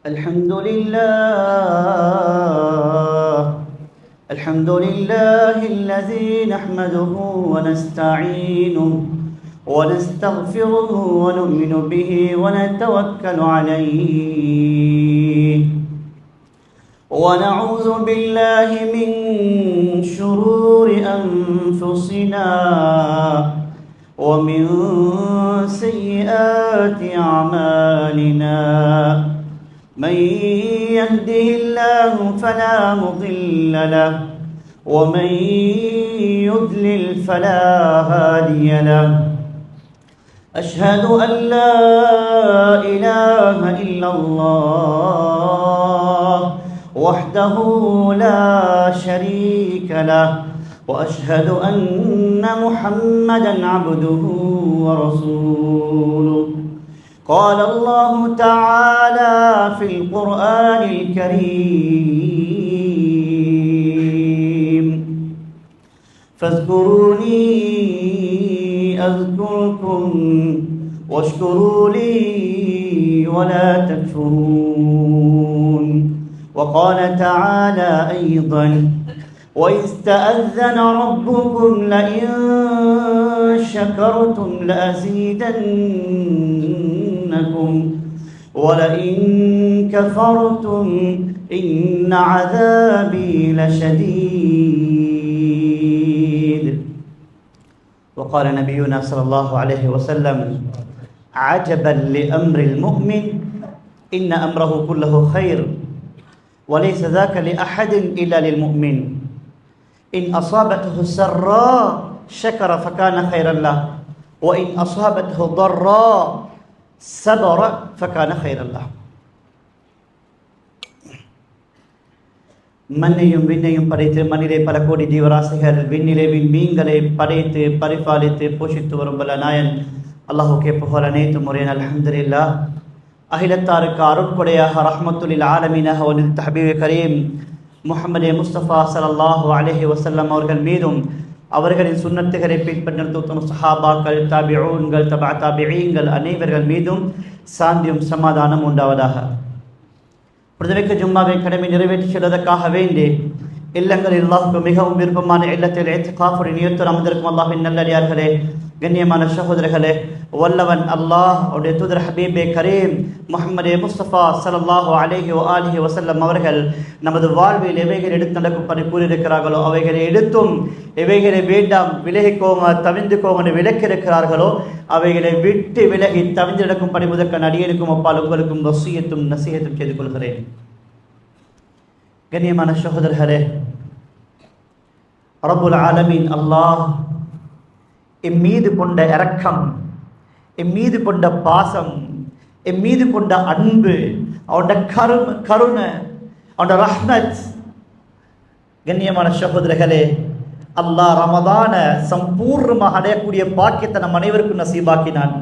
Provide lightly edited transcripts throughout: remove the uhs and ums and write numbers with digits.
الحمد لله الحمد لله الذي نحمده ونستعينه ونستغفره ونؤمن به ونتوكل عليه ونعوذ بالله من شرور أنفسنا ومن سيئات أعمالنا من يهده الله فلا مضل له ومن يضلل فلا هادي له أشهد أن لا إله إلا الله وحده لا شريك له وأشهد أن محمدًا عبده ورسوله قال الله تعالى في القرآن الكريم فاذكروني أذكركم واشكروا لي ولا تكفرون وقال تعالى أيضا وإذ تأذن ربكم لئن شكرتم لأزيدنكم ولئن كفرتم إن عذابي لشديد وقال نبينا صلى الله عليه وسلم عجبا لأمر المؤمن إن أمره كله خير وليس ذاك لأحد إلا للمؤمن إن أصابته سراء شكر فكان خيرا له وإن أصابته ضراء صبر فكان خيرا له மண்ணையும் விண்ணையும் படைத்து மண்ணிலே பல கோடி ஜீவராசிகள் விண்ணிலே விண்மீன்களை படைத்து பரிபாலித்து போஷித்து வரும் பல நாயன் அல்லாஹுக்கே புகழ் அனைத்து முறையின் அல்ஹம்துலில்லாஹ். அகிலத்தாருக்கு அருட்கொடையாக ரஹ்மத்துலில் ஆலமீனாக வனில் ஹபீபே கரீம் முஹம்மதே முஸ்தபா ஸல்லல்லாஹு அலைஹி வஸல்லம் அவர்கள் மீதும் அவர்களின் சுன்னத்துகளை பின்பற்றும் சஹாபாக்கள் தாபிஊன்கள் தபா தாபிஈன்கள் அனைவர்கள் மீதும் சாந்தியும் சமாதானம் உண்டாவதாக. பிரதமிக்க ஜும்மாவை கடமை நிறைவேற்றி செல்வதற்காக வேண்டி இல்லங்களில் அல்லாஹுக்கு மிகவும் விருப்பமான இல்லத்தில் இத்திகாஃபுடைய நியத்துடன் அமர்ந்திருக்கும் அல்லாஹ்வின் நல்லடியார்களே, கண்ணியமான சகோதரர்களே, வல்லவன் அல்லாஹ் அவருடைய தூதர் ஹபீபே கரீம் முஹம்மதே முஸ்தபா ஸல்லல்லாஹு அலைஹி வஆலிஹி வஸல்லம் அவர்கள் நமது வாழ்வில் எவைகளை எடுத்து நடக்கும் பணி கூறியிருக்கிறார்களோ அவைகளை எடுத்தும், எவைகளை வேண்டாம் விலகிக்கோங்க தவிர்ந்துக்கோங்க விலக்கியிருக்கிறார்களோ அவைகளை விட்டு விலகி தவிர்ந்து நடக்கும் பணி முதற்க அடியனுக்கும் அப்பால் உங்களுக்கும் வசியத்தும் நசீஹத்தும் செய்து கொள்கிறேன். கண்ணியமான சகோதரர்களே, ரப்புல் ஆலமீன் அல்லாஹ் எம் மீது கொண்ட இரக்கம், எம் மீது கொண்ட பாசம், எம் மீது கொண்ட அன்பு, அவனோட கருணை, அவனோட ரஹ்மத். கண்ணியமான சகோதரர்களே, அல்லாஹ் ரமதான சம்பூர்ணமாக அடையக்கூடிய பாக்கியத்தை நம் அனைவருக்கும் நசீபாக்கினான்.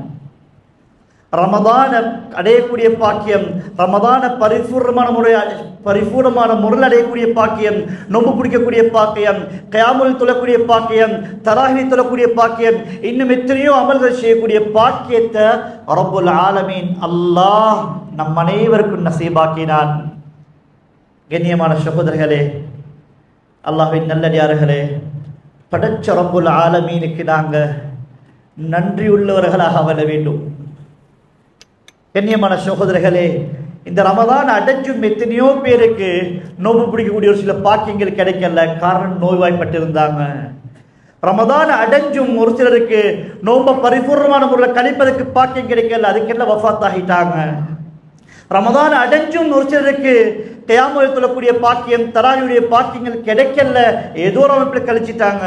ரமதான அடையக்கூடிய பாக்கியம், ரமதான பரிபூர்ணமான முறையில் அடையக்கூடிய பாக்கியம், நோன்பு பிடிக்கக்கூடிய பாக்கியம், கயாமுல் தொழக்கூடிய பாக்கியம், தராஹி தொழக்கூடிய பாக்கியம், இன்னும் எத்தனையோ அமல்கள் செய்யக்கூடிய பாக்கியத்தை ரப்புல் ஆலமீன் அல்லாஹ் நம் அனைவருக்கும் நசீபாக்கினான். கண்ணியமான சகோதரர்களே, அல்லாஹ்வின் நல்லடியார்களே, படைச்ச ரப்புல் ஆலமீனுக்கு நாங்கள் நன்றியுள்ளவர்களாக வர வேண்டும். கண்ணியமான சகோதரர்களே, இந்த ரமதான் அடைஞ்சும் எத்தனையோ பேருக்கு நோன்பு பிடிக்கக்கூடிய ஒரு சில பாக்கியங்கள் கிடைக்கல. காரணம் நோய்வாய்ப்பட்டிருந்தாங்க. ரமதான் அடைஞ்சும் ஒரு சிலருக்கு நோன்பை பரிபூர்ணமான முறையில் கழிப்பதற்கு பாக்கியம் கிடைக்கல, அதுக்கெல்லாம் வஃபாத் ஆகிட்டாங்க. ரமதான் அடைஞ்சும் ஒரு சிலருக்கு கியாமுல் தொழக்கூடிய பாக்கியம், தராவியுடைய பாக்கியங்கள் கிடைக்கல, ஏதோ ஒரு அமைப்பில் கழிச்சிட்டாங்க.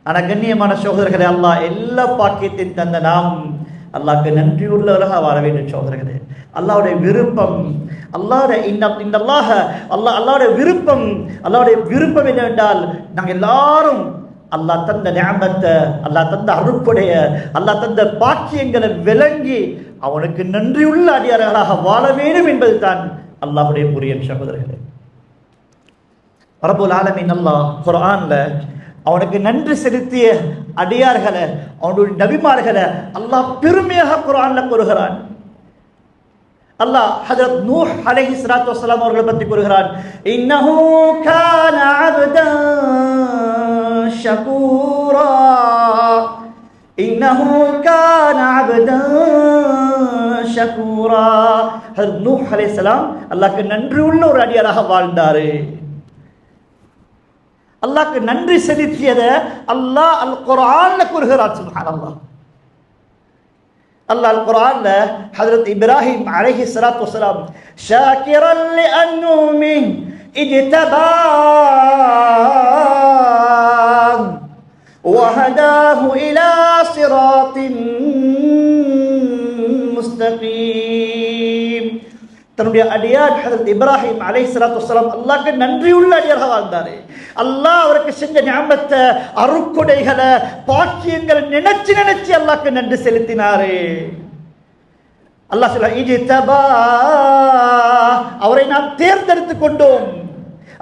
ஆனால் கண்ணியமான சகோதரர்களே, அல்லாஹ் எல்லா பாக்கியத்தையும் தந்த நாம் அல்லாஹ்க்கு நன்றியுள்ளவராக வாழ வேண்டும். சகோதரர்களே, அல்லாஹ்வுடைய விருப்பம், அல்லாஹ்வுடைய விருப்பம் என்னவென்றால் நாங்கள் எல்லாரும் அல்லாஹ் தந்த நிஅமத்தை, அல்லாஹ் தந்த அருட்கொடைய, அல்லாஹ் தந்த பாக்கியங்களை விளங்கி அவனுக்கு நன்றியுள்ள அடியார்களாக வாழ வேண்டும் என்பது தான் அல்லாஹ்வுடைய புரியும். சகோதரர்களே, ரப்புல் ஆலமீன் அல்லாஹ் குர்ஆன்ல அவனுக்கு நன்றி செலுத்திய அடியார்களை, அவனுடைய நபிமார்களை அல்லாஹ் பெருமையாக குர்ஆன்ல கூறுகிறான். அல்லாஹ் ஹஜ்ரத் நூஹ் அலைஹிஸ்ஸலாத்து வஸ்ஸலாம் அவர்களை பற்றி கூறுகிறான், இன்னஹு கான அப்தன் ஷகூரா, இன்னஹு கான அப்தன் ஷகூரா. ஹஜ்ரத் நூஹ் அலைஹிஸ்ஸலாம் அல்லாஹ்க்கு நன்றி உள்ள ஒரு அடியாராக வாழ்ந்தாரு. அல்லாஹ்க்கு நன்றி செலுத்தியதை அல்லாஹ் அல் குர்ஆன்ல கூறுகிறார். சுப்ஹானல்லாஹ். அல்லாஹ் அல் குர்ஆன்ல ஹஜ்ரத் இப்ராஹிம் அலைஹிஸ்ஸலாத்து வஸ்ஸலாம் ஷாக்கிரன் லிஅன்னுமி இஜ்தபாஹ் வஹதாஹு இலா ஸிராத்தின் முஸ்தகீம். தன்னுடைய அடியார் ஹஜ்ரத் இப்ராஹிம் அலைஹிஸ்ஸலாத்து வஸ்ஸலாம் அல்லாஹ்க்கு நன்றியுள்ள அடியாராக வாழ்ந்தாரு. அல்லாஹ் அவருக்கு செஞ்ச நிஅமத்தை, அருட்கொடைகளை, பாக்கியங்களை நினைச்சு நினைச்சு அல்லாஹ்க்கு நன்றி செலுத்தினாரு. அல்லாஹ் சொல்றார், இஜ்தபா, அவரை நாம் தேர்ந்தெடுத்து கொண்டோம்,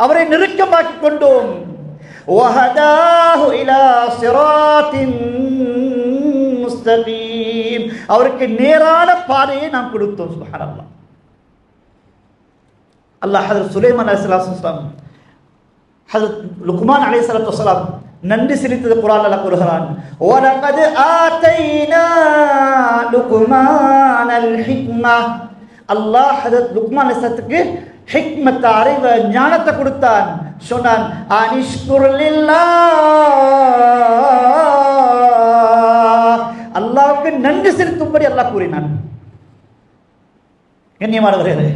அவரை நெருக்கமாக்கி கொண்டோம். வஹதாஹு இலா ஸிராத்தின் முஸ்தகீம், அவருக்கு நேரான பாதையை நாம் கொடுத்தோம். சுப்ஹானல்லாஹ். அல்லாஹ் ஹஜ்ரத் சுலைமான் அலைஹிஸ்ஸலாத்து வஸ்ஸலாம், ஹஜ்ரத் லுக்மான் அலைஹிஸ்ஸலாத்து வஸ்ஸலாம் நன்றி செலுத்தியது குர்ஆன்ல அல்லாஹ் கூறுகிறான், வலகத் ஆதைனா லுக்மானல் ஹிக்மா. அல்லாஹ் ஹஜ்ரத் லுக்மான் அலைஹிஸ்ஸலாத்துக்கு ஹிக்மத், அறிவு, ஞானத்தை கொடுத்தான். சொன்னான், அனிஷ்குர் லில்லாஹ், அல்லாஹ்வுக்கு நன்றி செலுத்தும்படி அல்லாஹ் கூறினான். கண்ணியமானவர்களே,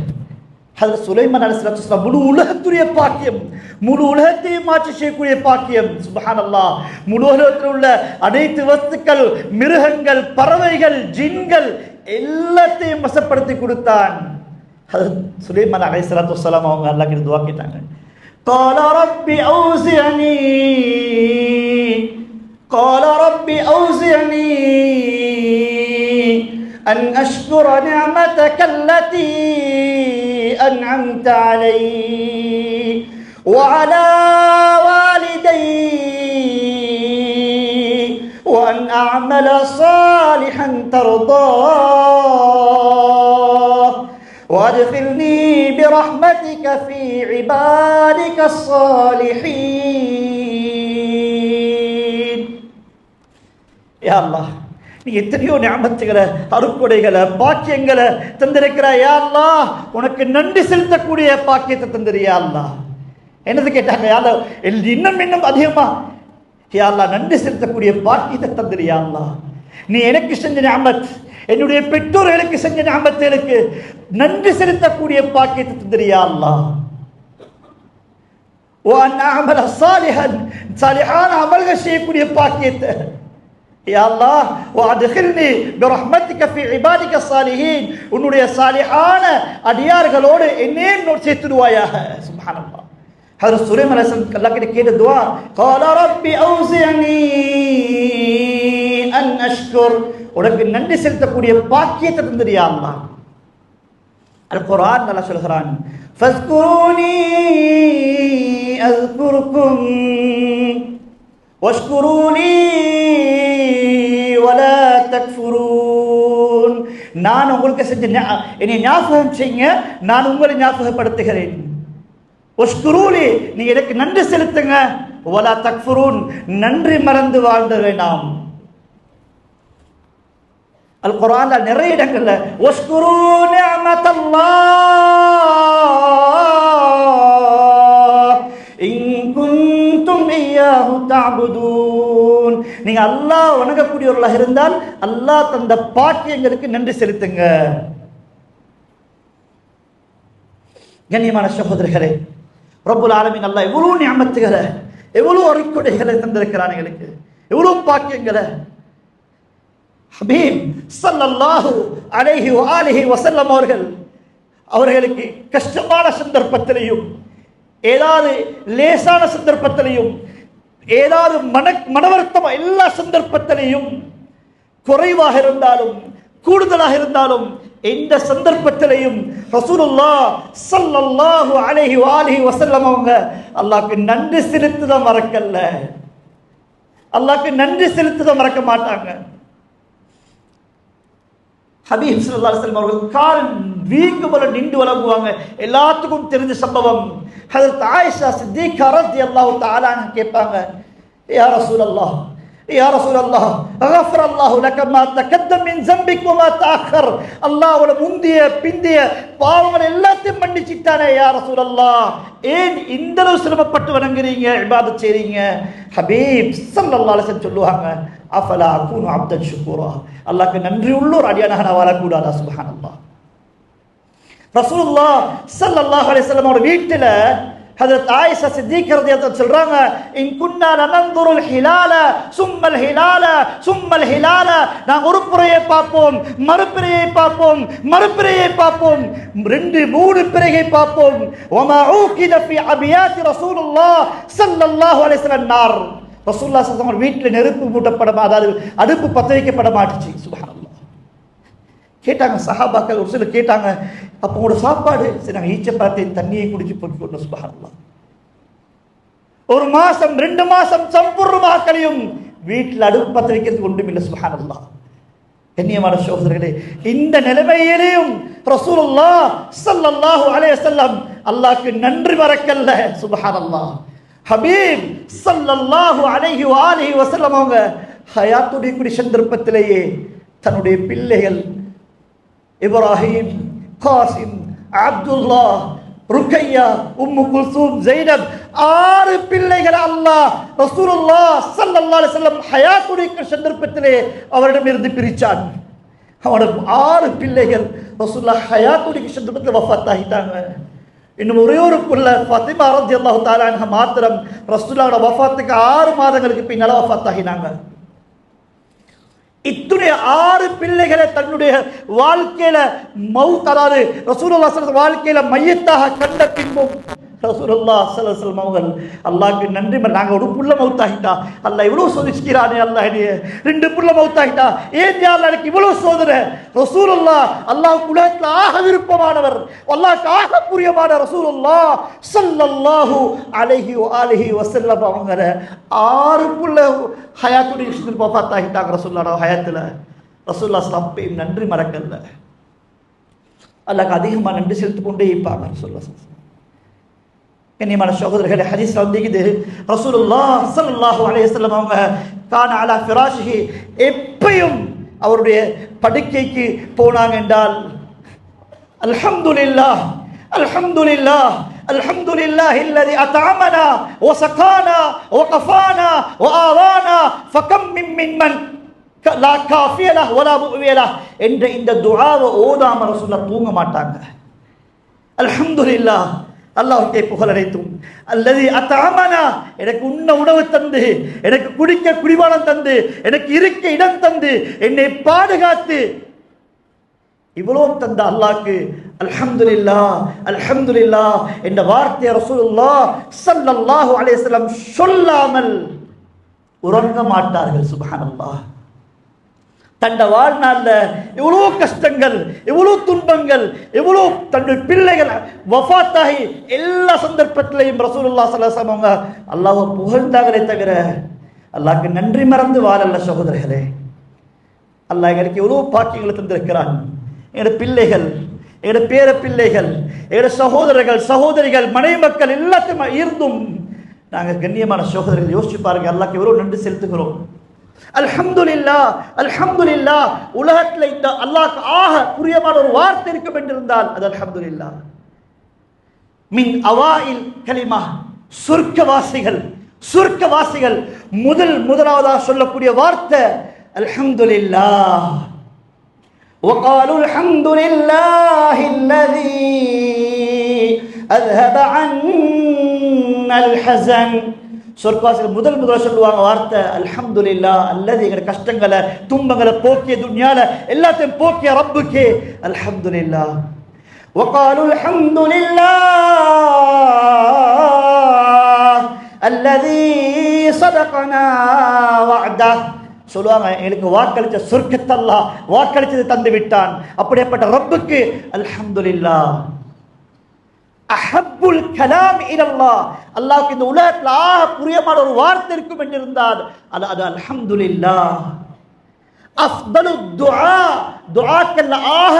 ஹஜ்ரத் சுலைமான் அலைஹிஸ்ஸலாத்து வஸ்ஸலாம் முழு உலகத்துடைய பாக்கியம், முழு உலகத்தையும் மாற்றி செய்யக்கூடிய பாக்கியம். சுப்ஹானல்லாஹ். முழு உலகத்தில் உள்ள அனைத்து வஸ்துக்கள், மிருகங்கள், பறவைகள், ஜின்கள் எல்லாத்தையும் வசப்படுத்தி கொடுத்தான். ஹஜ்ரத் சுலைமான் அலைஹிஸ்ஸலாத்து வஸ்ஸலாம் அவங்க அல்லாஹ் கிட்ட துஆ கேட்டாங்க. قال ربي أوزعني أن أشكر نعمتك التي أنعمت علي وعلى والدي وأن أعمل صالحا ترضاه وأدخلني برحمتك في عبادك الصالحين. يا الله, நீ எத்தனையோ நிஅமத்துகளை, அருட்கொடைகளை, பாக்கியங்களை தந்திருக்கிறாய். யா அல்லாஹ், உனக்கு நன்றி செலுத்தக்கூடிய பாக்கியத்தை தந்திரியா அல்லாஹ். என்னது கேட்டாங்க, யா அல்லாஹ் இன்னும் இன்னும் அதிகமா யா அல்லாஹ் நன்றி செலுத்தக்கூடிய பாக்கியத்தை தந்திரியா அல்லாஹ். நீ எனக்கு செஞ்ச நிஅமத், என்னுடைய பெற்றோர்களுக்கு செஞ்ச நிஅமத்துகளுக்கு நன்றி செலுத்தக்கூடிய பாக்கியத்தை தந்திரியா அல்லாஹ். وأن أعمل صالحا, சாலிஹான அமல்கள் செய்யக்கூடிய பாக்கியத்தை யா அல்லாஹ். وأدخلني برحمتك في عبادك الصالحين, உன்னுடைய சாலிஹான அடியார்களோடு என்னையும் சேர்த்துடுவாயாக. சுப்ஹானல்லாஹ். ஹஜ்ரத் சுலைமான் அலைஹிஸ்ஸலாம் அல்லாஹ் கிட்ட கேட்ட துஆ, قال ربي أوزعني أن أشكر, உனக்கு நன்றி செலுத்தக்கூடிய பாக்கியத்தை தந்திரியா அல்லாஹ். அல் குர்ஆன் அல்லாஹ் சொல்கிறான், ஃபஸ்குரூனி அஸ்குருக்கும் வஷ்குரூனி வலா தக்ஃபுரூன். நான் உங்களுக்கு செஞ்ச என்னை ஞாபகம் செய்யுங்க, நான் உங்களை ஞாபகப்படுத்துகிறேன். வஷ்குரூனி, நீங்க எனக்கு நன்றி செலுத்துங்க. வலா தக்ஃபுரூன், நன்றி மறந்து வாழ்ந்த வேண்டாம். அல் குர்ஆன்ல நிறைய இடங்கள்ல வஷ்குரு நிஅமத்தல்லாஹ் இன் குன்தும் இய்யாஹு தஅபுதூன். நீங்க அல்லாஹ் வணங்கக்கூடியவர்களாக இருந்தால் அல்லாஹ் தந்த பாக்கியங்களுக்கு நன்றி செலுத்துங்க. கண்ணியமான சகோதரர்களே, ரப்புல் ஆலமீன் அல்லாஹ் எவ்வளவு நிஅமத்துகளை, எவ்வளவு அருட்கொடைகளை தந்திருக்கிறான் எங்களுக்கு, எவ்வளவு பாக்கியங்களை. ஹபீப் ஸல்லல்லாஹு அலைஹி வஆலிஹி வஸல்லம் அவர்களுக்கு கஷ்டமான சந்தர்ப்பத்திலையும், ஏதாவது லேசான சந்தர்ப்பத்திலையும், ஏதாவது மனவருத்தம், எல்லா சந்தர்ப்பத்திலையும், குறைவாக இருந்தாலும் கூடுதலாக இருந்தாலும், எந்த சந்தர்ப்பத்திலையும் ரசூலுல்லாஹ் ஸல்லல்லாஹு அலைஹி வஆலிஹி வஸல்லம் அவங்க அல்லாஹ்க்கு நன்றி செலுத்துத மறக்கல்ல, அல்லாஹ்க்கு நன்றி செலுத்துத மறக்க மாட்டாங்க. ஹபீப் ஸல்லல்லாஹு அலைஹி வஸல்லம் அவர்கள் கால் வீங்கு போல நின்று வழங்குவாங்க. எல்லாத்துக்கும் தெரிஞ்ச சம்பவம். ஹஜ்ரத் ஆயிஷா சித்திகா ரலியல்லாஹு தஆலா அன்ஹா கேட்பாங்க, யா ரசூலல்லாஹ், யா ரசூலல்லாஹ், கஃபரல்லாஹு லக மா தகத்தம் மின் ஸம்பிக் வ மா தஅக்கர். அல்லாஹ்வோட முந்திய பிந்திய பாவங்கள் எல்லாத்தையும் மன்னிச்சிட்டானே யா ரசூலல்லாஹ், ஏன் இந்த அளவு சிரமப்பட்டு வணங்குறீங்க, இபாதத் செய்றீங்க? ஹபீப் ஸல்லல்லாஹு அலைஹி வஸல்லம் சொல்லுவாங்க, அஃபலா அகூனு அப்தன் ஷுக்கூரா, அல்லாஹ்க்கு நன்றி உள்ள ஒரு அடியானாக நான் வாழக்கூடாதா? சுப்ஹானல்லாஹ். ரசூலுல்லாஹ் ஸல்லல்லாஹு அலைஹி வஸல்லம் அவரோட வீட்டில் ஹஜ்ரத் ஆயிஷா சித்திகா ரலியல்லாஹு அன்ஹா சொல்றாங்க, இன் குன்னா லனன்துருல் ஹிலால சும்மல் ஹிலால சும்மல் ஹிலால, நாங்கள் ஒரு பிறையை பார்ப்போம், மறுபிறையை பார்ப்போம், மறுபிறையை பார்ப்போம், 2-3 பிறையை பார்ப்போம். வமா ஊகித ஃபி அபியாத்தி ரசூலுல்லாஹ் ஸல்லல்லாஹு அலைஹி வஸல்லம் நார், ரசூலுல்லாஹ் ஸல்லல்லாஹு அலைஹி வஸல்லம் வீட்டில் நெருப்பு மூட்டப்பட, அதாவது அடுப்பு பற்ற வைக்கப்பட மாட்டுச்சு. சுப்ஹானல்லாஹ். கேட்டாங்க சஹாபாக்கள், ஒரு சிலர் கேட்டாங்க, அப்போ உங்களோட சாப்பாடு? சரி, நாங்கள் ஈச்சப்பழத்தை தண்ணியை குடிச்சு போட்டு கொண்டோம். சுப்ஹானல்லாஹ். 1 மாசம் 2 மாசம் சம்பூர்ணமாக கழியும், வீட்டில் அடுப்பு பற்ற வைக்கிறதுக்கு ஒன்றும் இல்லை. சுப்ஹானல்லாஹ். கண்ணியமான சகோதரர்களே, இந்த நிலைமையிலேயும் ரசூலுல்லாஹ் ஸல்லல்லாஹு அலைஹி வஸல்லம் அல்லாஹ்க்கு நன்றி மறக்கல்ல. சுப்ஹானல்லாஹ். ஹபீப் ஸல்லல்லாஹு அலைஹி வஆலிஹி வஸல்லம் அவங்க ஹயாத்துடைய கூடிய சந்தர்ப்பத்திலேயே தன்னுடைய பிள்ளைகள் இப்ராஹிம், காசிம், அப்துல்லா, ருக்கையா, உம்மு குல்சூம், ஜைனப், 6 பிள்ளைகள் அல்லாஹ் ரசூலுல்லாஹ் ஸல்லல்லாஹு அலைஹி வஸல்லம் ஹயாத்துடைய சந்தர்ப்பத்திலே அவரிடமிருந்து பிரிச்சான். அவனோட 6 பிள்ளைகள் ரசூலுல்லாஹ் ஹயாத்துடைய சந்தர்ப்பத்தில் வஃபாத் ஆகிட்டாங்க. இன்னும் ஒரே ஒரு புள்ள ஃபாத்திமா ரலியல்லாஹு தஆலா அன்ஹா மாத்திரம் ரசூலுல்லாஹோட வஃபாத்துக்கு 6 மாதங்களுக்கு பின்னால வஃபாத் ஆகினாங்க. இத்துணை 6 பிள்ளைகளை தன்னுடைய வாழ்க்கையில மவுத், அதாவது ரசூலுல்லாஹ் ஸல்லல்லாஹு அலைஹி வஸல்லம் வாழ்க்கையில மையத்தாக கண்ட பின்பும் ரசூலுல்லாஹ் ஸல்லல்லாஹு அலைஹி வஸல்லம் அவர்கள் அல்லாஹ்க்கு நன்றி, நாங்க ஒரு புள்ள மவுத்தாகிட்டா, அல்லாஹ் இவ்வளவு சோதிக்கிறானே, அல்லாஹ் என்னைய 2 புள்ள மவுத்தாகிட்டா, ஏன் யா அல்லாஹ் எனக்கு இவ்வளவு சோதனை? ரசூலுல்லாஹ் அல்லாஹ்வுக்கு உலகத்தில் ஆக விருப்பமானவர், அல்லாஹ்க்கு ஆக பிரியமான ரசூலுல்லாஹ் ஸல்லல்லாஹு அலைஹி வஆலிஹி வஸல்லம் அவங்க 6 புள்ள ஹயாத்துடைய விஷயத்தில் வஃபாத்தாகிட்டாங்க. ரசூலுல்லாஹ் ஹயாத்துல ரசூலுல்லாஹ் ஸல்லல்லாஹு அலைஹி வஸல்லம் நன்றி மறக்கல, அல்லாஹ்க்கு அதிகமாக நன்றி செலுத்திக் கொண்டே இருப்பாங்க. ரசூலுல்லாஹ் கண்ணியமான சகோதரர்களே, ஹதீஸ்ல வந்திருக்குது, ரசூலுல்லாஹ் ஸல்லல்லாஹு அலைஹி வஸல்லம் அவங்க கான அலா ஃபிராஷிஹி, எப்பயும் அவருடைய படுக்கைக்கு போனாங்க என்றால் அல்ஹம்துலில்லாஹ் அல்ஹம்துலில்லாஹ் அல்ஹம்துலில்லாஹி அல்லதி அத்அமனா வ ஸகானா வ கஃபானா வ ஆவானா ஃபகம் மிம்மன் லா காஃபிய லஹு வ லா முஅவிய லஹு என்ற இந்த துஆவை ஓதாம ரசூலுல்லாஹ் தூங்க மாட்டாங்க. அல்ஹம்துலில்லாஹ், அல்லாஹ்வுக்கே புகழ் அனைத்தும். அல்லதி அத்அமனா, எனக்கு உண்ண உணவு தந்து, எனக்கு குடிக்க குடிபானம் தந்து, எனக்கு இருக்க இடம் தந்து, என்னை பாதுகாத்து இவ்வளவு தந்த அல்லாஹ்க்கு அல்ஹம்துலில்லாஹ் அல்ஹம்துலில்லாஹ் என்ற வார்த்தையை ரசூலுல்லாஹ் ஸல்லல்லாஹு அலைஹி வஸல்லம் சொல்லாமல் உறங்க மாட்டார்கள். சுப்ஹானல்லாஹ். தண்ட வாழ்நாள்ல எவ்வளவு கஷ்டங்கள், எவ்வளவு துன்பங்கள், எவ்வளவு தன்னுடைய பிள்ளைகள் வஃபாத்தாகி எல்லா சந்தர்ப்பத்திலையும் ரசூலுல்லாஹ் ஸல்லல்லாஹு அலைஹி வஸல்லம் அல்லாஹ்வை புகழ்ந்தாங்களே தவிர அல்லாஹ்க்கு நன்றி மறந்து வாழல்ல. சகோதரர்களே, அல்லாஹ் எங்களுக்கு எவ்வளவு பாக்கியங்களை தந்திருக்கிறான். எங்களோட பிள்ளைகள், எங்களோட பேர பிள்ளைகள், எங்களோட சகோதரர்கள், சகோதரிகள், மனைவி மக்கள் எல்லாத்தையும் இருந்தும் நாங்கள் கண்ணியமான சகோதரர்கள் யோசிச்சு பாருங்க, அல்லாஹ்க்கு எவ்வளவு நன்றி செலுத்துகிறோம். அல்ஹம்துலில்லாஹ் அல்ஹம்துலில்லாஹ். உலகத்தில் இந்த அல்லாஹ்க்கு ஆக புரியமான ஒரு வார்த்தை இருக்கும் என்றிருந்தால் அது அல்ஹம்துலில்லாஹ். மின் அவாயில் கலிமா, சொர்க்கவாசிகள், சொர்க்கவாசிகள் முதலாவதாக சொல்லக்கூடிய வார்த்தை அல்ஹம்துலில்லாஹ். وقالوا الحمد لله الذي أذهب عنا الحزن. சொர்க்கவாசிகள் முதல்ல சொல்லுவாங்க வார்த்தை அல்ஹம்துலில்லாஹ், அல்லது எங்க கஷ்டங்களை துன்பங்களை போக்கிய, துன்யால எல்லாத்தையும் போக்கிய ரப்புக்கு அல்ஹம்துலில்லாஹ். وقالوا الحمد لله الذي صدقنا وعده. சொல்லுவாங்க, எங்களுக்கு வாக்களிச்ச சொர்க்கத்தை அல்லாஹ் வாக்களிச்சது தந்து விட்டான். அப்படிப்பட்ட ரப்புக்கு அல்ஹம்துலில்லாஹ். அஹப்புல் கலாம் இலல்லாஹ், அல்லாஹ்வுக்கு இந்த உலகத்தில் ஆக புரியமான ஒரு வார்த்தை இருக்கும் என்றிருந்தால் அது அல்ஹம்துலில்லாஹ். அஃதலு துஆ, துஆக்கல்ல ஆக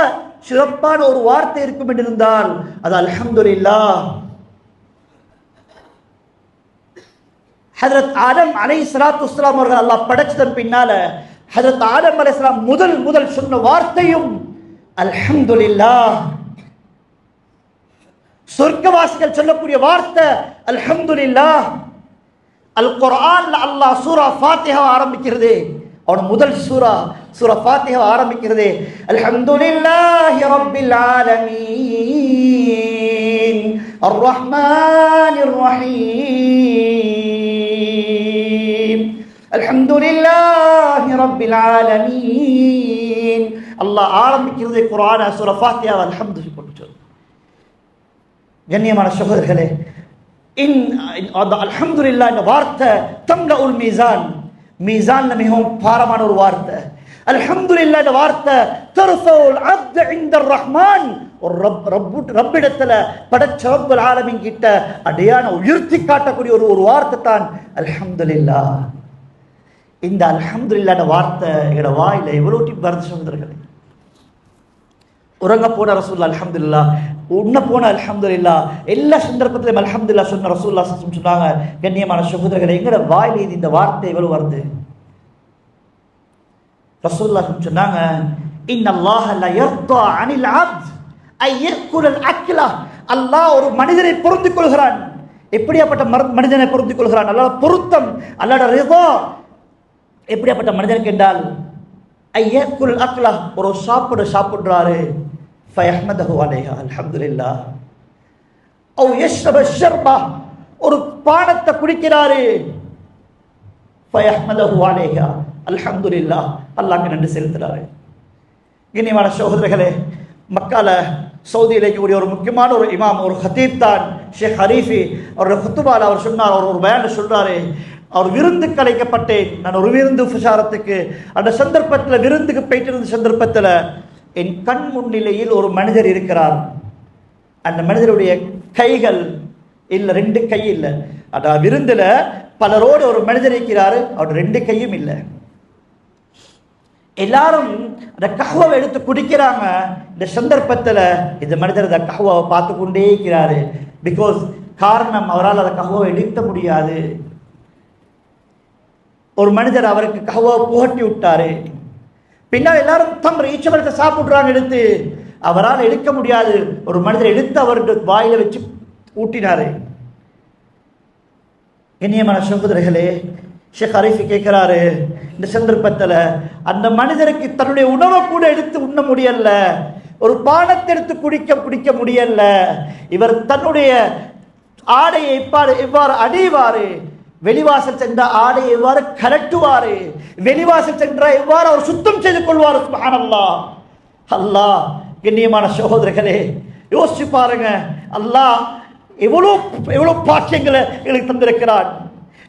சிறப்பான ஒரு வார்த்தை இருக்கும் என்றிருந்தால் அது அல்ஹம்துலில்லாஹ். ஹஜ்ரத் ஆதம் அலைஹிஸ்ஸலாத்து வஸ்ஸலாம் அவர்கள் அல்லாஹ் படைச்சதன் பின்னால ஹஜ்ரத் ஆதம் அலைஹிஸ்ஸலாம் முதல் சொன்ன வார்த்தையும் அல்ஹம்துலில்லாஹ். சொர்க்கவாசிகள் சொல்லக்கூடிய வார்த்தை அல்ஹம்துலில்லாஹ். அல் குர்ஆன்ல அல்லாஹ் சூரா ஃபாத்திஹா ஆரம்பிக்கிறது. அவன் முதல் சூரா ஃபாத்திஹா ஆரம்பிக்கிறது அல்ஹம்துலில்லாஹி ரப்பில் ஆலமீன் அர் ரஹ்மானிர் ரஹீம் அல்ஹம்துலில்லாஹி ரப்பில் ஆலமீன். அல்லாஹ் ஆரம்பிக்கிறது குர்ஆன சூரா ஃபாத்திஹா அல்ஹம்துலில்லாஹ் கொண்டு. கண்ணியமான சகோதரர்களே, அல்ஹம்துலில்லாஹ் என்ற வார்த்தை தம்லஉல் மீசான், மீசான்ல மிகவும் பாரமான ஒரு வார்த்தை. அல்ஹம்துலில்லாஹ் என்ற வார்த்தை தர்ஃபவுல் அப்த இன்தர் ரஹ்மான், ஒரு ரப்பிடத்துல படைச்ச ரப்புல் ஆலமீன் கிட்ட அடையான உயர்த்தி காட்டக்கூடிய ஒரு வார்த்தை தான் அல்ஹம்துலில்லாஹ். இந்த அல்ஹம்துலில்லாஹ் என்ற வார்த்தை எங்களோட வாயில எவ்வளவு வருது சகோதரர்களே. உறங்க போன ரசூலுல்லாஹ் அல்ஹம்துலில்லாஹ், உண்ண போன அல்ஹம்துலில்லாஹ், எல்லா சந்தர்ப்பத்திலும் அல்ஹம்துலில்லாஹ் சொன்ன ரசூலுல்லாஹ் சொன்னாங்க. கண்ணியமான சகோதரர்களே, எங்கட வாயில இந்த வார்த்தை எவ்வளவு வருது. ரசூலுல்லாஹ் சொன்னாங்க இன்னல்லாஹ லா யர்தா அனில் அப்த் ஐ யக்குல் அக்ல. அல்லாஹ் ஒரு மனிதனை பொருந்திக் கொள்கிறான். எப்படியாப்பட்ட மனிதனை பொருந்திக் கொள்கிறான்? அல்லாஹ் பொருத்தம், அல்லாஹ்வுடைய ரிதா எப்படியாப்பட்ட மனிதனுக்கு என்றால் ஐ யக்குல் அக்ல, ஒரு சாப்பிடுறாரு ஃபயஹ்மதுஹு அலைஹா அல்ஹம்துலில்லாஹ். அவ் யஷ்ரப ஷர்பா, ஒரு பானத்தை குடிக்கிறாரு ஃபயஹ்மதுஹு அலைஹா அல்ஹம்துலில்லாஹ், அல்லாஹ்க்கு நன்றி செலுத்துறாரு. கண்ணியமான சகோதரர்களே, மக்கால சவுதியிலே கூடிய ஒரு முக்கியமான ஒரு இமாம், ஒரு ஹதீப் தான் ஷேக் ஹரீஃபி. அவருடைய குத்துபால அவர் சொன்னார், ஒரு பயான்ல சொல்றாரு, அவர் விருந்துக்கு அழைக்கப்பட்டேன். நான் ஒரு விருந்து உபசாரத்துக்கு அந்த சந்தர்ப்பத்தில் விருந்துக்கு போயிட்டு இருந்த சந்தர்ப்பத்தில் என் கண் முன்னிலையில் ஒரு மனிதர் இருக்கிறார். அந்த மனிதருடைய கைகள் இல்லை, 2 கை இல்லை. அதான் விருந்துல பலரோடு ஒரு மனிதர் இருக்கிறாரு, அவர் 2 கையும் இல்லை. எல்லாரும் அந்த கஹ்வாவை எடுத்து குடிக்கிறாங்க. இந்த சந்தர்ப்பத்தில் இந்த மனிதர் அந்த கஹ்வாவை பார்த்து கொண்டே இருக்கிறாரு. பிகாஸ் காரணம், அவரால் அந்த கஹ்வாவை எடுக்க முடியாது. ஒரு மனிதர் அவருக்கு கஹ்வாவை புகட்டி விட்டாரு. பின்னால் எல்லாரும் தம் ஈச்சமரத்தை சாப்பிடுறாங்க எடுத்து, அவரால் எடுக்க முடியாது. ஒரு மனிதர் எடுத்து அவருடைய வாயில வச்சு ஊட்டினாரு. கண்ணியமான சகோதரர்களே, ஷேக் ஹரீஃபி கேட்கிறாரு, இந்த சந்தர்ப்பத்தில் அந்த மனிதருக்கு தன்னுடைய உணவை கூட எடுத்து உண்ண முடியல, ஒரு பானத்தை எடுத்து குடிக்க முடியல. இவர் தன்னுடைய ஆடையை எவ்வாறு அணிவாரு, வெளிவாசல் சென்ற ஆடை எவ்வாறு கலட்டுவாரு, வெளிவாசல் சென்ற எவ்வாறு அவர் சுத்தம் செய்து கொள்வார். சுப்ஹானல்லாஹ். அல்லாஹ், கண்ணியமான சகோதரர்களே, யோசிச்சு பாருங்க, அல்லாஹ் எவ்வளவு பாக்கியங்களை எங்களுக்கு தந்திருக்கிறான்.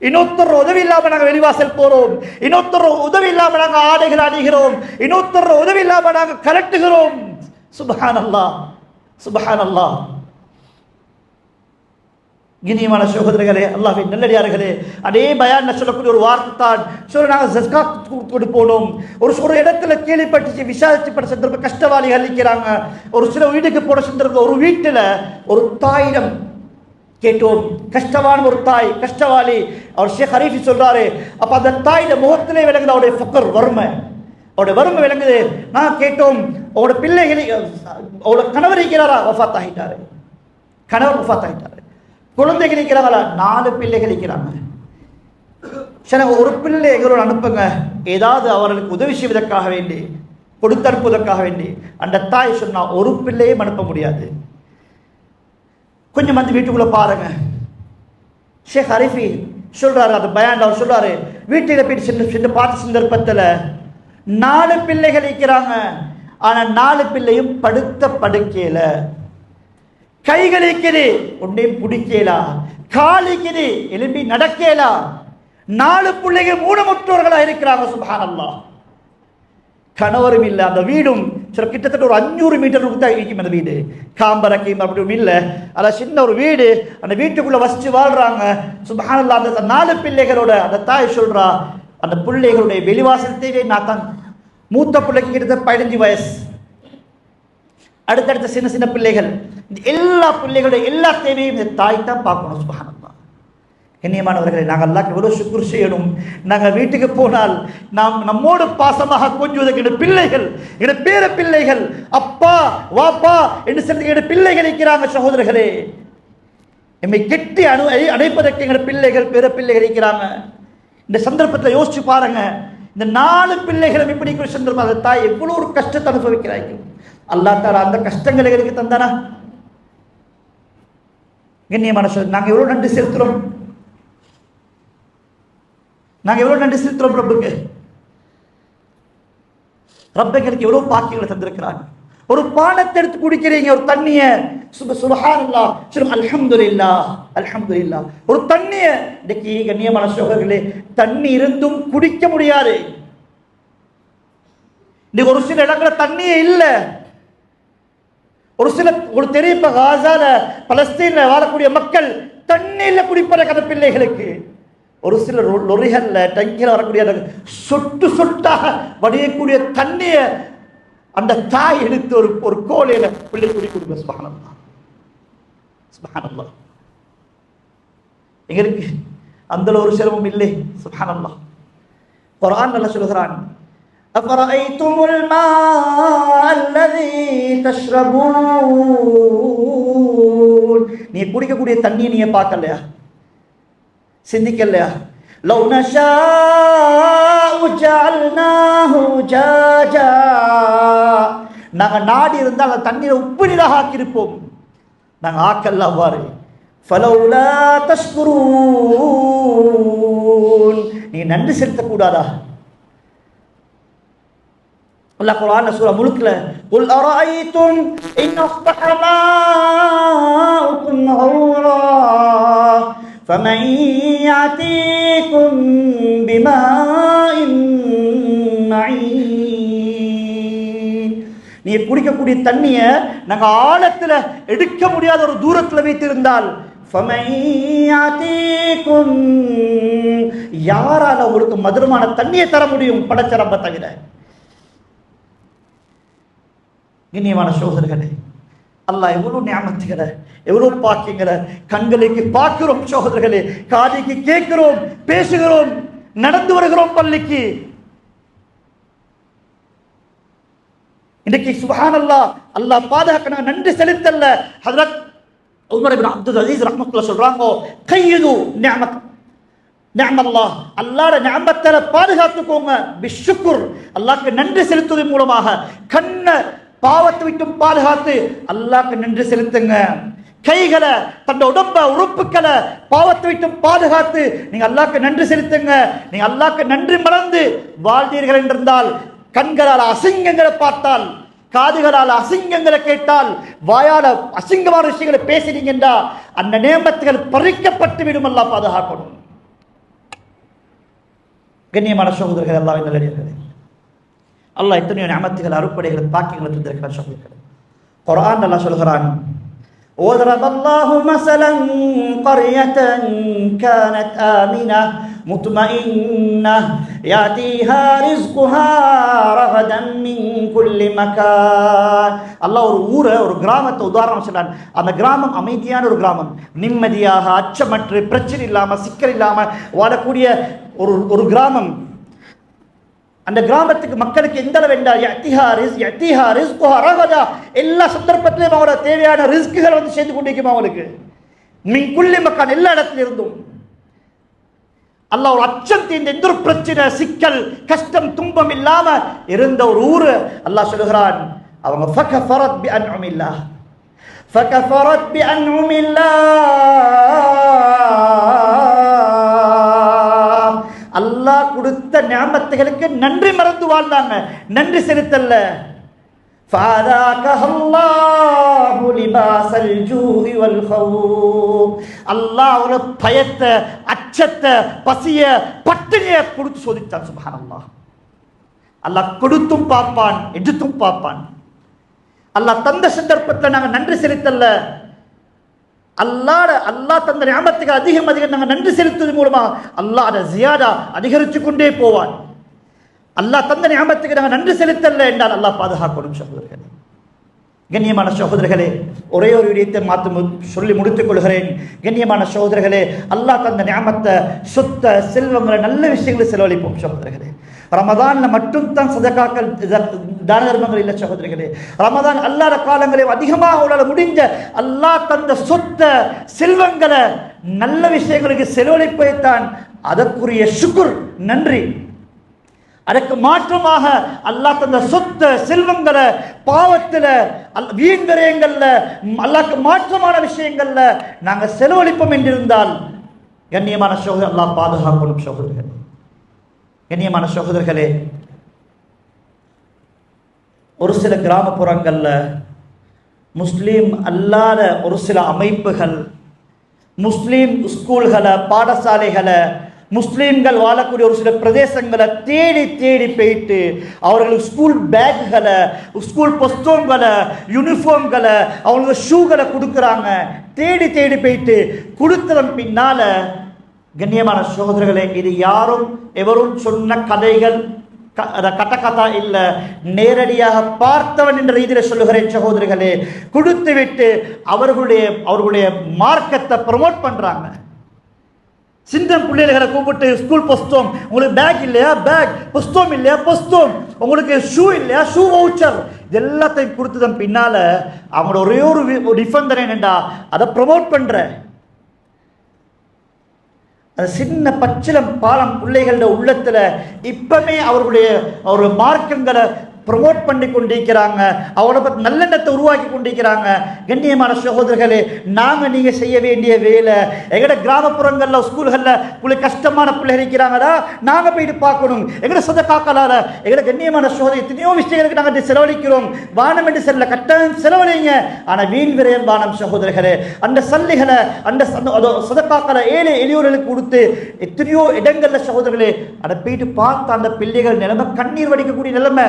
இன்னொருத்தர் உதவி இல்லாம நாங்கள் வெளிவாசல் போறோம், இன்னொருத்தர் உதவி இல்லாம நாங்கள் ஆடைகள் அணிகிறோம், இன்னொருத்தர் உதவி இல்லாம நாங்கள் கலட்டுகிறோம். சுப்ஹானல்லாஹ், சுப்ஹானல்லாஹ். கண்ணியமான சகோதரர்களே, அல்லாஹ்வின் நல்லடியார்களே, அதே பயான்ல சொல்லக்கூடிய ஒரு வார்த்தை தான் நாங்கள் ஜஸ்காத் கொடுப்போம். ஒரு இடத்துல கேள்விப்பட்டு விசாரிச்சுப்பட்ட சந்தர்ப்பம் கஷ்டவாளிகள் இருக்கிறாங்க. ஒரு சில வீட்டுக்கு போன சந்தர்ப்பம் ஒரு வீட்டில் ஒரு தாயிடம் கேட்டோம், கஷ்டமான ஒரு தாய், கஷ்டவாளி. அவர் ஷேக் ஹரீஃபி சொல்றாரு, அப்ப அந்த தாயிட முகத்திலே விளங்குது அவருடைய ஃபக்கர், வறுமை, அவருடைய வறுமை விளங்குது. நான் கேட்டோம், அவரோட பிள்ளைகளை, அவரோட கணவர் இருக்கிறாரா? வஃபாத் ஆகிட்டாரு. கணவர் வஃபாத் ஆகிட்டாரு. குழந்தைகள் இருக்கிறாங்களா? 4 பிள்ளைகள் இருக்கிறாங்க. சரி, ஒரு பிள்ளை எங்களோட அனுப்புங்க, ஏதாவது அவர்களுக்கு உதவி செய்வதற்காக வேண்டி, கொடுத்து அனுப்புவதற்காக வேண்டி. அந்த தாய் சொன்னா, ஒரு பிள்ளையும் அனுப்ப முடியாது, கொஞ்சம் வந்து வீட்டுக்குள்ள பாருங்க. ஷேக் ஹரீஃபி சொல்றாரு, அது பயான் அவர் சொல்றாரு, வீட்டில போய் சென்று பார்த்த சந்தர்ப்பத்தில் 4 பிள்ளைகள் இருக்கிறாங்க. ஆனா 4 பிள்ளையும் படுத்த படுக்கையில, கைகளிக்குது ஒன்றையும் பிடிக்கலா, காலிக்குது எலும்பி நடக்கலா. 4 பிள்ளைகள் ஊனமுற்றவர்களா இருக்கிறாங்க. சுப்ஹானல்லாஹ். கணவரும் இல்லை, அந்த வீடும் கிட்டத்தட்ட ஒரு 500 மீட்டருக்கு தான் இருக்கும். அந்த வீடு காம்பரக்கி அப்படியும் இல்லை, அதான் சின்ன ஒரு வீடு. அந்த வீட்டுக்குள்ள வசிச்சு வாழ்றாங்க. சுப்ஹானல்லாஹ். அந்த 4 பிள்ளைகளோட அந்த தாய் சொல்றா, அந்த பிள்ளைகளுடைய வெளிவாசல் தேவை நான் தான் மூத்த பிள்ளைக்கு கிட்டத்தட்ட 15 வயசு, அடுத்தடுத்த சின்ன சின்ன பிள்ளைகள். எல்லா பிள்ளைகளுடைய எல்லா தேவையும் இந்த தாய் தான் பார்க்கணும். சுப்ஹானல்லாஹ். கண்ணியமானவர்களை, நாங்கள் அல்லாஹ்க்கு எவ்வளவு ஷுக்ர் செய்யணும். நாங்கள் வீட்டுக்கு போனால் நாம் நம்மோடு பாசமாக கொஞ்சுவதற்கு எங்கள் பிள்ளைகள், எங்கள் பேர பிள்ளைகள், அப்பா வாப்பா என்று சொல்லி எங்கள் பிள்ளைகள் இருக்கிறாங்க. சகோதரர்களே, எம்மை கெட்டி அணைப்பதற்கு எங்கள் பிள்ளைகள் பேர பிள்ளைகள் இருக்கிறாங்க. இந்த சந்தர்ப்பத்தில் யோசிச்சு பாருங்க, இந்த 4 பிள்ளைகளும் இப்படி ஒரு சந்தர்ப்பம், அந்த தாய் எவ்வளோ ஒரு கஷ்டத்தை அனுபவிக்கிறார்கள். அல்லாஹ் தஆலா அந்த கஷ்டங்களை எங்களுக்கு தந்தானா? கண்ணியமான சொல்ல, நாங்கள் எவ்வளோ நன்றி செலுத்துறோம், நாங்கள் எவ்வளோ நன்றி செலுத்துறோம் ரப்புக்கு. ரப்பங்களுக்கு எவ்வளோ பாக்கியங்களை தந்திருக்கிறாங்க. ஒரு பானத்தை எடுத்து குடிக்கிறீங்க, ஒரு தண்ணிய, சுப்ஹானல்லாஹ், சொல்லுங்க அல்ஹம்துலில்லாஹ், அல்ஹம்துலில்லாஹ். ஒரு தண்ணிய இன்னைக்கு கண்ணியமான சகோதரர்களே, தண்ணி இருந்தும் குடிக்க முடியாது. இன்னைக்கு ஒரு சில இடங்கள தண்ணியே இல்லை. ஒரு சில ஒரு தெரியும், இப்ப காசால பலஸ்தீன்ல வாழக்கூடிய மக்கள் தண்ணியில குடிப்பதற்கு அந்த பிள்ளைகளுக்கு ஒரு சில லொரிகள்ல டங்கில வரக்கூடிய சொட்டு சொட்டாக வடியக்கூடிய தண்ணிய அந்த தாய் எடுத்து ஒரு கோலையில பிள்ளை குடி கொடுக்க. சுப்ஹானல்லாஹ், சுப்ஹானல்லாஹ். எங்களுக்கு அந்த ஒரு சிரமம் இல்லை. சுப்ஹானல்லாஹ். குர்ஆன் நல்லா சொல்கிறான், அஃபரஐதுமுல் மாஅ அல்லதி தஷ்ரபூன். நீ குடிக்கக்கூடிய தண்ணியை நீங்க பார்க்கலையா, சிந்திக்கலையா? லவ் நஷாஉ ஜஅல்நாஹு ஜாஜா. நாங்க நாடி இருந்தால் அந்த தண்ணீரை உப்பு நீராக ஆக்கியிருப்போம். நாங்க ஆக்கல்ல அவ்வாறு. ஃபலௌலா தஷ்குரூன். நீ நன்றி செலுத்தக்கூடாதா? அல்லாஹ் குர்ஆன்ல சூரா முல்க்ல குல் அரஐதும் இன் அஸ்பஹ மாஉக்கும் கௌரா فمن يأتيكم بماء معين. நீ குடிக்கக்கூடிய தண்ணிய நாங்க ஆழத்துல எடுக்க முடியாத ஒரு தூரத்துல வைத்திருந்தால், فمن يأتيكم, யாரால உங்களுக்கு மதுரமான தண்ணியை தர முடியும்? படைச்ச ரப்ப தவிர. கண்ணியமான சகோதரர்களே, அல்லாஹ் எவ்வளவு நியாமத்துகளை, எவ்வளவு பாக்கியங்களை கண்களுக்கு பார்க்கிறோம் சகோதரர்களே, காதுக்கு கேட்கிறோம், பேசுகிறோம், நடந்து வருகிறோம் பள்ளிக்கு. இன்னைக்கு சுப்ஹானல்லாஹ், அல்லாஹ் பாதுகாக்க நன்றி செலுத்தல்ல. ஹஜ்ரத் உமர் இப்னு அப்துல் அசீஸ் ரஹ்மத்துல்லாஹி சொல்றாங்க, கையது நிஅமத் நிஅமல்லாஹ், அல்லாஹ்வுடைய நிஅமத்தை பாதுகாத்துக்கோங்க. பிஷ்ஷுக்ர், அல்லாஹ்க்கு நன்றி செலுத்துவதன் மூலமாக கண்ண பாவத்தை விட்டும் பாதுகாத்து அல்லாஹ்க்கு நன்றி செலுத்துங்க. கைகளை, தன் உடம்ப உறுப்புகளை பாவத்தை விட்டும் பாதுகாத்து நீங்க அல்லாஹ்க்கு நன்றி செலுத்துங்க. நீங்க அல்லாஹ்க்கு நன்றி மறந்து வாழ்ந்தீர்கள் என்றிருந்தால், கண்களால் அசிங்கங்களை பார்த்தால், காதுகளால் அசிங்கங்களை கேட்டால், வாயால அசிங்கமான விஷயங்களை பேசினீங்கன்னா அந்த நேமத்துகள் பறிக்கப்பட்டு விடும். அல்லாஹ் பாதுகாக்கணும். கண்ணியமான சகோதரர்கள், அல்லாஹ்வின் நல்லடியார்களே, அல்லாஹ் எத்தனையோ நிஅமத்துகள், அருட்கொடைகள், பாக்கியங்களை தந்திருக்கிறார் சகோதரர்களே. குர்ஆன் அல்லாஹ் சொல்கிறான், وَضَرَبَ اللَّهُ مَثَلًا قَرْيَةً كَانَتْ آمِنَةً مُطْمَئِنَّةً يَأْتِيهَا رِزْقُهَا رَغَدًا مِنْ كُلِّ مَكَانٍ. அல்லாஹ் ஒரு ஊரை, ஒரு கிராமத்தை உதாரணம் சொன்னான். அந்த கிராமம் அமைதியான ஒரு கிராமம், நிம்மதியாக, அச்சமற்று, பிரச்சனை இல்லாம, சிக்கல் இல்லாம வாழக்கூடிய ஒரு கிராமம். அந்த கிராமத்துக்கு மக்களுக்கு எந்த அளவு என்றால், எல்லா சந்தர்ப்பத்திலும் அவங்களோட தேவையான ரிஸ்குகள் வந்து சேர்ந்து கொண்டிருக்கும். அவங்களுக்கு மின் குல்லி மக்கான், எல்லா இடத்துல இருந்தும் அல்லாஹ் ஒரு அச்சம் தீர்ந்த, எந்த ஒரு பிரச்சனை, சிக்கல், கஷ்டம், துன்பம் இல்லாம இருந்த ஒரு ஊரு. அல்லாஹ் சொல்லுகிறான், அவங்க ஃபகஃபரத் பிஅன்உமில்லாஹ், ஃபகஃபரத் பிஅன்உமில்லாஹ். அல்லாஹ் கொடுத்த நிஅமத்துகளுக்கு நன்றி மறந்து வாழ்ந்தாங்க, நன்றி செலுத்தல்ல. فَأَذَاقَهَا لِبَاسَ الْجُوعِ وَالْخَوْفِ. அல்லாஹ் ஒரு பயத்தை, அச்சத்தை, பசிய, பட்டினியை கொடுத்து சோதித்தான். சுப்ஹானல்லாஹ். அல்லாஹ் கொடுத்தும் பார்ப்பான், எடுத்தும் பார்ப்பான். அல்லாஹ் தந்த சந்தர்ப்பத்தில் நாங்கள் நன்றி செலுத்தல்ல. அல்லாஹ் தந்த நிஅமத்துக்கு அதிகம் நாங்கள் நன்றி செலுத்துவது மூலமா அல்லாஹ் அதை ஜியாதா அதிகரித்து கொண்டே போவான். அல்லாஹ் தந்த நியாமத்துக்கு நாங்கள் நன்றி செலுத்தல என்றால் அல்லாஹ் பாதுகாக்கணும் சகோதரர்களே. கண்ணியமான சகோதரர்களே, ஒரே ஒரு விடயத்தை சொல்லி முடித்துக் கொள்கிறேன். கண்ணியமான சகோதரர்களே, அல்லாஹ் தந்த நியாமத்தை, சொத்த செல்வங்களை, நல்ல விஷயங்களை செலவழிப்போம் சகோதரர்களே. ரமதான்ல மட்டும் தான் சதகாக்கள், தான தர்மங்கள் இல்லை சகோதரர்களே. ரமதான் அல்லாத காலங்களில் அதிகமாக உங்களால் முடிஞ்ச அல்லாஹ் தந்த சொத்த செல்வங்களை நல்ல விஷயங்களுக்கு செலவழிப்பைத்தான் அதற்குரிய சுக்குர், நன்றி. அதற்கு மாற்றமாக அல்லாஹ் தந்த சொத்த செல்வங்களை பாவத்தில், வீண்விரயங்கள்ல, அல்லாஹ்க்கு மாற்றமான விஷயங்கள்ல நாங்கள் செலவழிப்போம் என்றிருந்தால் கண்ணியமான சகோதரர், அல்லாஹ் பாதுகாக்கணும் சகோதரர்களே. கண்ணியமான சகோதரர்களே, ஒரு சில கிராமப்புறங்கள்ல முஸ்லீம் அல்லாத ஒரு சில அமைப்புகள், முஸ்லீம் ஸ்கூல்களை, பாடசாலைகளை, முஸ்லீம்கள் வாழக்கூடிய ஒரு சில பிரதேசங்களை தேடி தேடி போயிட்டு அவர்களுக்கு ஸ்கூல் பேக்குகளை, ஸ்கூல் புஸ்தகங்களை, யூனிஃபார்ம்களை, அவங்களுக்கு ஷூகளை கொடுக்குறாங்க. தேடி தேடி போயிட்டு கொடுத்ததன் பின்னால கண்ணியமான சகோதரர்களே, இது யாரும் எவரும் சொன்ன கதைகள், கட்டக்கதா இல்லை, நேரடியாக பார்த்தவன் என்ற ரீதியில் சொல்லுகிறேன் சகோதரர்களே. கொடுத்து விட்டு அவர்களுடைய மார்க்கத்தை ப்ரமோட் பண்றாங்க. சின்ன பிள்ளைகளை கூப்பிட்டு ஸ்கூல் புஸ்தகம், உங்களுக்கு பேக் இல்லையா பேக், புஸ்தகம் இல்லையா புஸ்தகம், உங்களுக்கு ஷூ இல்லையா ஷூ வவுச்சர், இது எல்லாத்தையும் கொடுத்ததன் பின்னால அவங்களோட ஒரே ஒரு டிஃபெண்டர் என்னண்டா அதை ப்ரமோட் பண்ற. அந்த சின்ன பச்சிலம் பாலம் பிள்ளைகளோட உள்ளத்துல இப்பமே அவருடைய மார்க்கங்களை ப்ரமோட் பண்ணி கொண்டிருக்கிறாங்க. அவளை பற்றி நல்லெண்ணத்தை உருவாக்கி கொண்டிருக்கிறாங்க. கண்ணியமான சகோதரர்களே, நாங்கள் நீங்கள் செய்ய வேண்டிய வேலை, எங்கட கிராமப்புறங்களில் ஸ்கூல்களில் உங்களுக்கு கஷ்டமான பிள்ளைகள் இருக்கிறாங்களா, நாங்கள் போயிட்டு பார்க்கணும். எங்கட சதகாக்களால் எங்கட கண்ணியமான சகோதரி எத்தனையோ விஷயங்களுக்கு நாங்கள் செலவழிக்கிறோம். வானம் என்று செல்ல கட்டாயம் செலவழிங்க, ஆனால் வீண் விரயம் வானம் சகோதரர்களே. அந்த சல்லிகளை, அந்த சதகாக்களை ஏழை எளியோர்களுக்கு கொடுத்து எத்தனையோ இடங்களில் சகோதரர்களே அதை போயிட்டு பார்த்து அந்த பிள்ளைகள் நிலைமை கண்ணீர் வடிக்கக்கூடிய நிலைமை.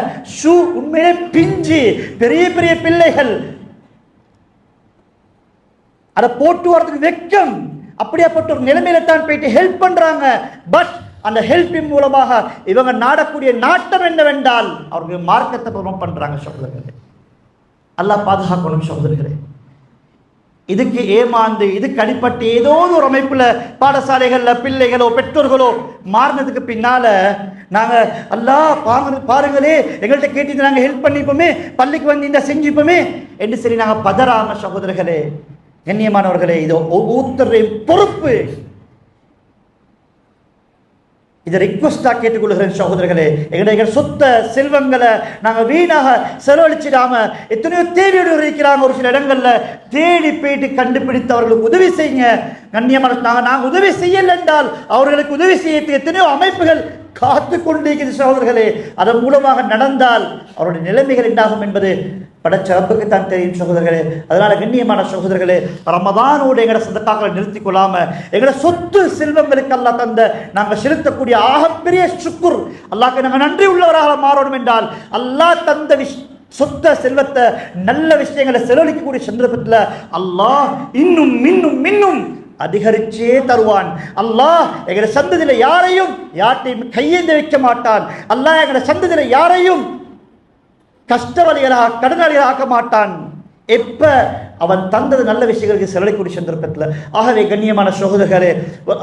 உண்மையிலே பிஞ்சு பெரிய பெரிய பிள்ளைகள் அதை போட்டு வரதுக்கு வெக்கம். அப்படியாப்பட்ட ஒரு நிலைமையில தான் போயிட்டு ஹெல்ப் பண்றாங்க. பட் அந்த ஹெல்ப்பின் மூலமாக இவங்க நாடக்கூடிய நாட்டம் என்னவென்றால் அவர்களுடைய மார்க்கத்தை ப்ரமோட் பண்றாங்க சகோதரர்களே. அல்லாஹ் பாதுகாக்கணும் சகோதரர்களே. இதுக்கு ஏமாந்து, இதுக்கு அடிப்பட்டு ஏதோ ஒரு அமைப்புல பாடசாலைகள்ல பிள்ளைகளோ பெற்றோர்களோ மாறினதுக்கு பின்னால நாங்க அல்லாஹ் பாருங்களே, எங்கள்கிட்ட கேட்டு நாங்க ஹெல்ப் பண்ணிப்போமே, பள்ளிக்கு வந்து இந்த செஞ்சுப்போமே என்று சரி நாங்க பதறாம சகோதரர்களே, கண்ணியமானவர்களே, இது ஒவ்வொருத்தரையும் பொறுப்பு. இதை ரிக்வஸ்டா கேட்டுக்கொள்கிறேன் சகோதரர்களே. எங்களுடைய சொத்த செல்வங்களை நாங்கள் வீணாக செலவழிச்சிடாம, எத்தனையோ தேவையோடு இருக்கிறாங்க ஒரு சில இடங்கள்ல, தேடி போயிட்டு கண்டுபிடித்து அவர்களுக்கு உதவி செய்யுங்க. கண்ணியமான நாங்கள் உதவி செய்யல என்றால் அவர்களுக்கு உதவி செய்ய எத்தனையோ அமைப்புகள் காத்து கொண்டிருக்கிறது சகோதரர்களே. அதன் மூலமாக நடந்தால் அவருடைய நிலைமைகள் என்னாகும் என்பது படைச்ச ரப்புக்கு தான் தெரியும் சகோதரர்களே. அதனால கண்ணியமான சகோதரர்களே, ரமதானோடு எங்களை சதகாக்களை நிறுத்திக் கொள்ளாம எங்களை சொத்து செல்வங்களுக்கு அல்லாஹ் தந்த நாங்கள் செலுத்தக்கூடிய ஆகப்பெரிய சுக்குர், அல்லாஹ்க்கு நாங்கள் நன்றி உள்ளவராக மாறணும் என்றால் அல்லாஹ் தந்த சொத்த செல்வத்தை நல்ல விஷயங்களை செலவழிக்கக்கூடிய சந்தர்ப்பத்தில் அல்லாஹ் இன்னும் இன்னும் இன்னும் அதிகரிச்சே தருவான். அல்லாஹ் எங்களை சந்ததியில யார்ட்டையும் கையேந்து வைக்க மாட்டான். அல்லாஹ் எங்களை சந்ததியில யாரையும் கஷ்டவழிகளாக கடனாளிகளாக ஆக்க மாட்டான். எப்ப அவன் தந்தது நல்ல விஷயங்களுக்கு செலவழிக்கூடிய சந்தர்ப்பத்தில். ஆகவே கண்ணியமான சகோதரர்களே,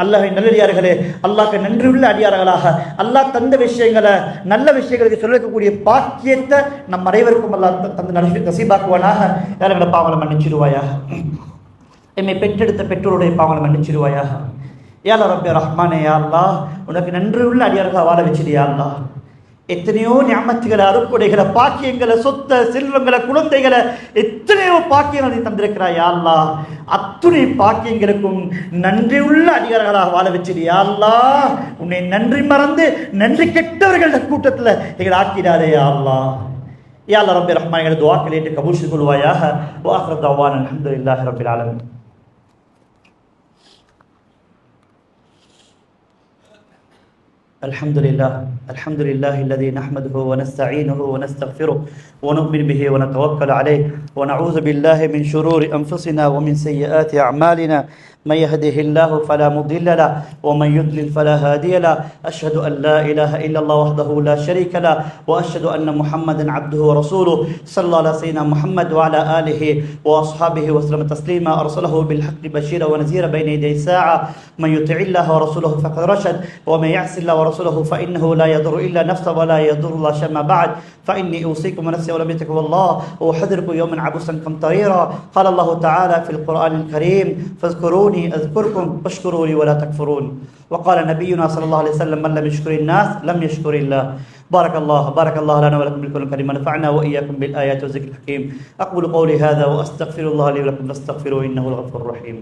அல்லாஹ்வின் நல்லடியார்களே, அல்லாஹ்க்கு நன்றியுள்ள அடியார்களாக அல்லாஹ் தந்த விஷயங்களை நல்ல விஷயங்களுக்கு செலவழிக்கக்கூடிய பாக்கியத்தை நம் அனைவருக்கும் அல்லாஹ் தந்து நசீபாக்குவானாக. யாரை பாவங்களை மன்னிச்சிடுவாயாக, எம்மை பெற்றெடுத்த பெற்றோருடைய பாவங்களை மன்னிச்சிடுவாயாக. யா ரப்பே ரஹ்மானே, யா அல்லாஹ் உனக்கு நன்றியுள்ள அடியார்களாக வாழ வச்சிருயா அல்லாஹ். எத்தனையோ ஞாபகத்துகளை, அருக்குடைகளை, பாக்கியங்களை, சொத்த செல்வங்களை, குழந்தைகளை, எத்தனையோ பாக்கியங்களை நீ தந்திருக்கிறாய் யா அல்லாஹ். அத்துணை பாக்கியங்களுக்கும் நன்றியுள்ள அடியார்களாக வாழ வச்சிருயா அல்லாஹ். உன்னை நன்றி மறந்து நன்றி கெட்டவர்கள கூட்டத்தில் எங்களை ஆக்கிடாதே யா அல்லாஹ். யா அல்லாஹ் ரப்பே ரஹ்மான், எங்களை துஆக்களை ஏற்று கபூல் செய்து கொள்வாயாக. வ ஆகிரு தஅவானா அல்ஹம்துலில்லாஹி ரப்பில் ஆலமீன். الحمد لله الذي نحمده ونستعينه ونستغفره ونؤمن به ونتوكل عليه ونعوذ بالله من شرور أنفسنا ومن سيئات أعمالنا من يهده الله فلا مضل له ومن يضلل فلا هادي له أشهد أن لا إله إلا الله وحده لا شريك له وأشهد أن محمدا عبده ورسوله صلى الله على سيدنا محمد وعلى آله وأصحابه وسلم تسليما أرسله بالحق بشيرا ونذيرا بين يدي الساعة من يطع الله ورسوله فقد رشد ومن يعص الله ورسوله فإنه لا يضر إلا نفسه ولا يضر الله شيئا ما بعد فإني أوصيكم ونفسي ولم يتقوا الله وأحذركم يوما عبوسا قمطريرا قال الله تعالى في القرآن الكريم فاذكروني أذكركم واشكروا لي ولا تكفرون وقال نبينا صلى الله عليه وسلم من لم يشكر الناس لم يشكر الله بارك الله لنا ولكم بالقرآن الكريم ونفعنا وإياكم بالآيات والذكر الحكيم أقول قولي هذا وأستغفر الله لي ولكم فاستغفروه إنه الغفور الرحيم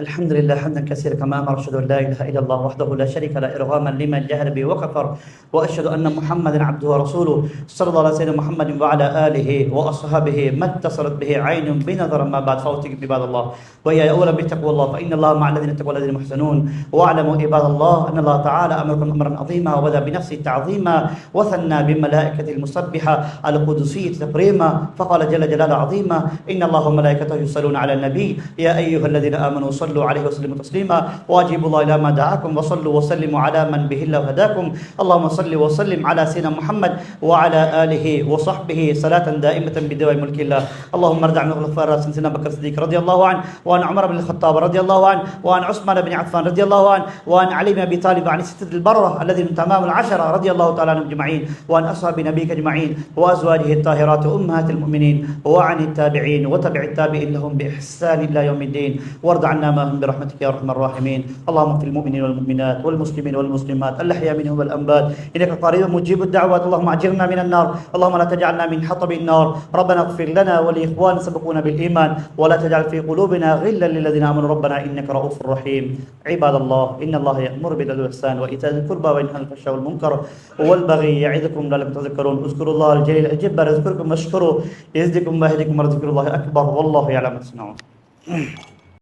الحمد لله حمدا كثيرا كما امر اشهد ان لا اله الا الله وحده لا شريك له ارغاما لمن جهل به وكفر واشهد ان محمدا عبده ورسوله صلى الله على سيدنا محمد وعلى اله واصحابه ما اتصلت به عين بنظر ما بعد فاوصيكم عباد الله وإياي اولا بتقوى الله فان الله مع الذين اتقوا والذين محسنون واعلموا عباد الله ان الله تعالى امركم امرا عظيما وبدا بنفسه تعظيما وثنى بملائكته المسبحه القدسيه تكريما فقال جل جلاله عظيما ان الله وملائكته يصلون على النبي يا ايها الذين امنوا صلوا عليه وسلموا تسليما واجيبوا الله الى ما دعاكم وصلوا وسلموا على من به الله هداكم اللهم صل وسلم على سيدنا محمد وعلى اله وصحبه صلاه دائمه بدوام ملك الله اللهم ارض عن الخلفاء الراشدين سيدنا بكر الصديق رضي الله عنه وعن عمر بن الخطاب رضي الله عنه وعن عثمان بن عفان رضي الله عنه وعن علي بن ابي طالب وعن الستة البره الذين تمام العشره رضي الله تعالى عنهم اجمعين وعن اصحاب نبيك اجمعين وازواجه الطاهرات امهات المؤمنين وعن التابعين وتبع التابعين لهم باحسان الى يوم الدين وارض عنا معهم برحمتك يا ارحم الراحمين اللهم في المؤمنين والمؤمنات والمسلمين والمسلمات الاحياء منهم والاموات انك قريب مجيب الدعوات اللهم اجرنا من النار اللهم لا تجعلنا من حطب النار ربنا اغفر لنا ولاخواننا سبقونا بالايمان ولا تجعل في قلوبنا غلا للذين امنوا ربنا انك رؤوف رحيم عباد الله ان الله يامر بالعدل والاحسان وايتاء ذي القربى وينهى عن الفحشاء والمنكر والبغي يعظكم لعلكم تذكرون اذكروا الله الجليل الجبار يذكركم واشكروه يزدكم ويهدكم ولذكر الله اكبر والله يعلم ما تصنعون